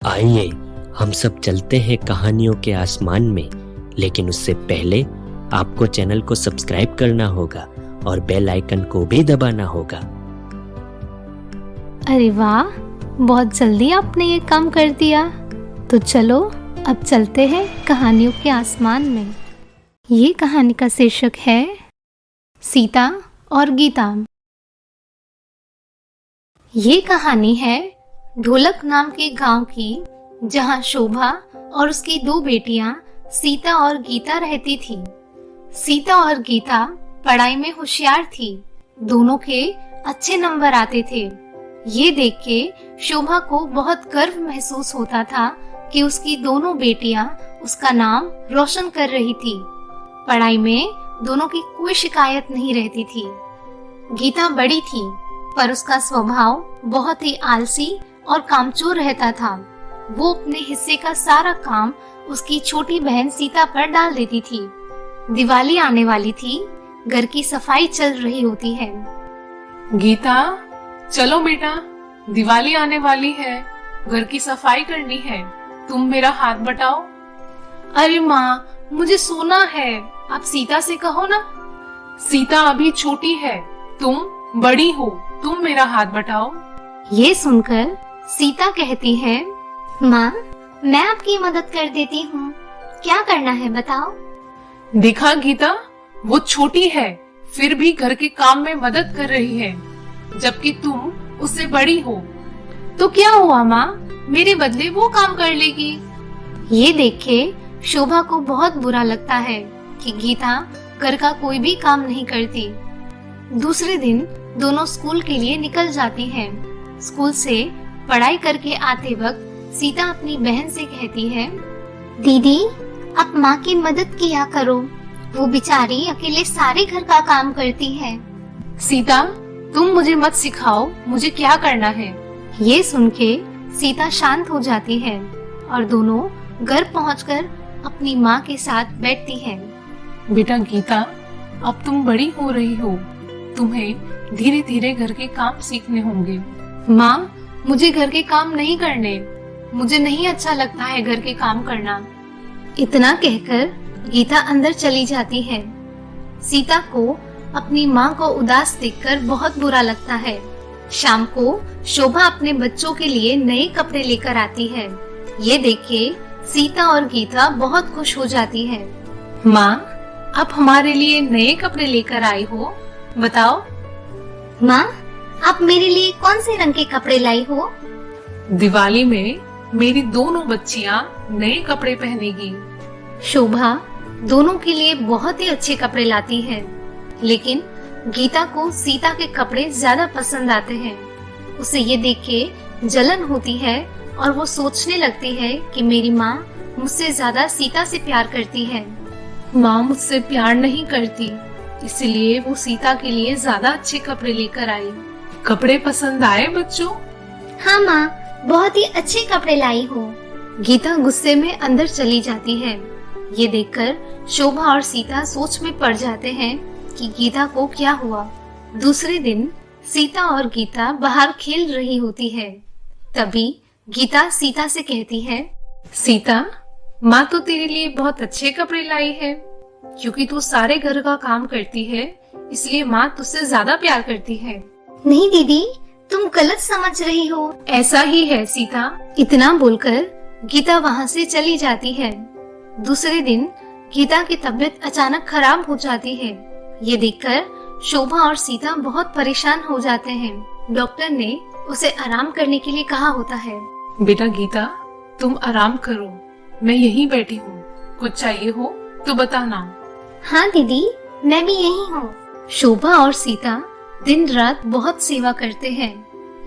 आइए हम सब चलते हैं कहानियों के आसमान में, लेकिन उससे पहले आपको चैनल को सब्सक्राइब करना होगा और बेल आइकन को भी दबाना होगा। अरे वाह, बहुत जल्दी आपने ये काम कर दिया। तो चलो अब चलते हैं कहानियों के आसमान में। ये कहानी का शीर्षक है सीता और गीता। ये कहानी है ढोलक नाम के गांव की, जहां शोभा और उसकी दो बेटियां सीता और गीता रहती थी। सीता और गीता पढ़ाई में होशियार थी। दोनों के अच्छे नंबर आते थे। ये देख के शोभा को बहुत गर्व महसूस होता था कि उसकी दोनों बेटियां उसका नाम रोशन कर रही थी। पढ़ाई में दोनों की कोई शिकायत नहीं रहती थी। गीता बड़ी थी, पर उसका स्वभाव बहुत ही आलसी और कामचोर रहता था। वो अपने हिस्से का सारा काम उसकी छोटी बहन सीता पर डाल देती थी। दिवाली आने वाली थी, घर की सफाई चल रही होती है। गीता, चलो बेटा, दिवाली आने वाली है, घर की सफाई करनी है। तुम मेरा हाथ बटाओ। अरे माँ, मुझे सोना है, आप सीता से कहो ना। सीता अभी छोटी है, तुम बड़ी हो, तुम मेरा हाथ बटाओ। ये सुनकर सीता कहती है, माँ, मैं आपकी मदद कर देती हूँ। क्या करना है बताओ। देखा गीता, वो छोटी है, फिर भी घर के काम में मदद कर रही है, जबकि तुम उससे बड़ी हो। तो क्या हुआ माँ, मेरे बदले वो काम कर लेगी। ये देख के शोभा को बहुत बुरा लगता है कि गीता घर का कोई भी काम नहीं करती। दूसरे दिन दोनों स्कूल के लिए निकल जाती हैं। स्कूल से पढ़ाई करके आते वक्त सीता अपनी बहन से कहती है, दीदी, आप माँ की मदद किया करो, वो बेचारी अकेले सारे घर का काम करती है। सीता, तुम मुझे मत सिखाओ मुझे क्या करना है। ये सुन के सीता शांत हो जाती है और दोनों घर पहुंचकर अपनी माँ के साथ बैठती है। बेटा गीता, अब तुम बड़ी हो रही हो, तुम्हें धीरे धीरे घर के काम सीखने होंगे। माँ, मुझे घर के काम नहीं करने, मुझे नहीं अच्छा लगता है घर के काम करना। इतना कहकर गीता अंदर चली जाती है। सीता को अपनी माँ को उदास देखकर बहुत बुरा लगता है। शाम को शोभा अपने बच्चों के लिए नए कपड़े लेकर आती है। ये देख के सीता और गीता बहुत खुश हो जाती है। माँ, आप हमारे लिए नए कपड़े लेकर आई हो, बताओ। माँ, आप मेरे लिए कौन से रंग के कपड़े लाई हो? दिवाली में मेरी दोनों बच्चियाँ नए कपड़े पहनेगी। शोभा दोनों के लिए बहुत ही अच्छे कपड़े लाती है, लेकिन गीता को सीता के कपड़े ज्यादा पसंद आते हैं। उसे ये देख के जलन होती है और वो सोचने लगती है कि मेरी माँ मुझसे ज्यादा सीता से प्यार करती है। माँ मुझसे प्यार नहीं करती, इसलिए वो सीता के लिए ज्यादा अच्छे कपड़े लेकर आई। कपड़े पसंद आए बच्चों? हाँ माँ, बहुत ही अच्छे कपड़े लाई हो। गीता गुस्से में अंदर चली जाती है। ये देखकर शोभा और सीता सोच में पड़ जाते हैं कि गीता को क्या हुआ। दूसरे दिन सीता और गीता बाहर खेल रही होती है। तभी गीता सीता से कहती है, सीता, माँ तो तेरे लिए बहुत अच्छे कपड़े लाई है। क्योंकि तू सारे घर का काम करती है, इसलिए माँ तुझसे ज्यादा प्यार करती है। नहीं दीदी, तुम गलत समझ रही हो। ऐसा ही है सीता। इतना बोलकर गीता वहाँ से चली जाती है। दूसरे दिन गीता की तबीयत अचानक खराब हो जाती है। ये देखकर शोभा और सीता बहुत परेशान हो जाते हैं। डॉक्टर ने उसे आराम करने के लिए कहा होता है। बेटा गीता, तुम आराम करो, मैं यहीं बैठी हूँ, कुछ चाहिए हो तो बताना। हाँ दीदी, मैं भी यहीं हूँ। शोभा और सीता दिन रात बहुत सेवा करते हैं।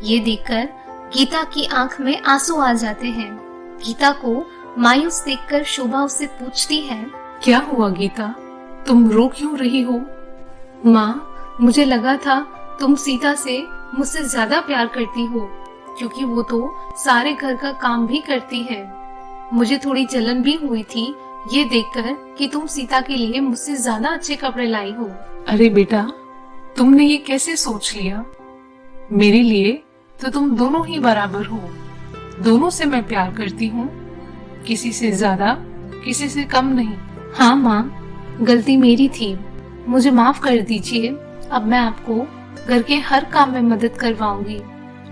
ये देखकर गीता की आंख में आंसू आ जाते हैं। गीता को मायूस देखकर शोभा उससे पूछती है, क्या हुआ गीता, तुम रो क्यों रही हो? माँ, मुझे लगा था तुम सीता से मुझसे ज्यादा प्यार करती हो, क्योंकि वो तो सारे घर का काम भी करती है। मुझे थोड़ी जलन भी हुई थी ये देखकर कि तुम सीता के लिए मुझसे ज्यादा अच्छे कपड़े लाई हो। अरे बेटा, तुमने ये कैसे सोच लिया? मेरे लिए तो तुम दोनों ही बराबर हो। दोनों से मैं प्यार करती हूँ, किसी से ज्यादा, किसी से कम नहीं। हाँ माँ, गलती मेरी थी, मुझे माफ कर दीजिए। अब मैं आपको घर के हर काम में मदद करवाऊंगी।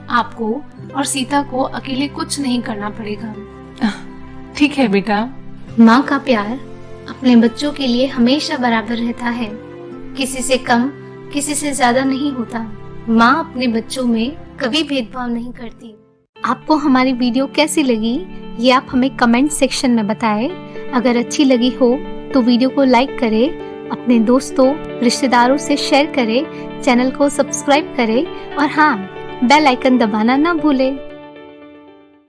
आपको और सीता को अकेले कुछ नहीं करना पड़ेगा। ठीक है बेटा। माँ का प्यार अपने बच्चों के लिए हमेशा बराबर रहता है, किसी से कम, किसी से ज्यादा नहीं होता। माँ अपने बच्चों में कभी भेदभाव नहीं करती। आपको हमारी वीडियो कैसी लगी ये आप हमें कमेंट सेक्शन में बताएं। अगर अच्छी लगी हो तो वीडियो को लाइक करें, अपने दोस्तों रिश्तेदारों से शेयर करें, चैनल को सब्सक्राइब करें और हाँ, बेल आइकन दबाना ना भूलें।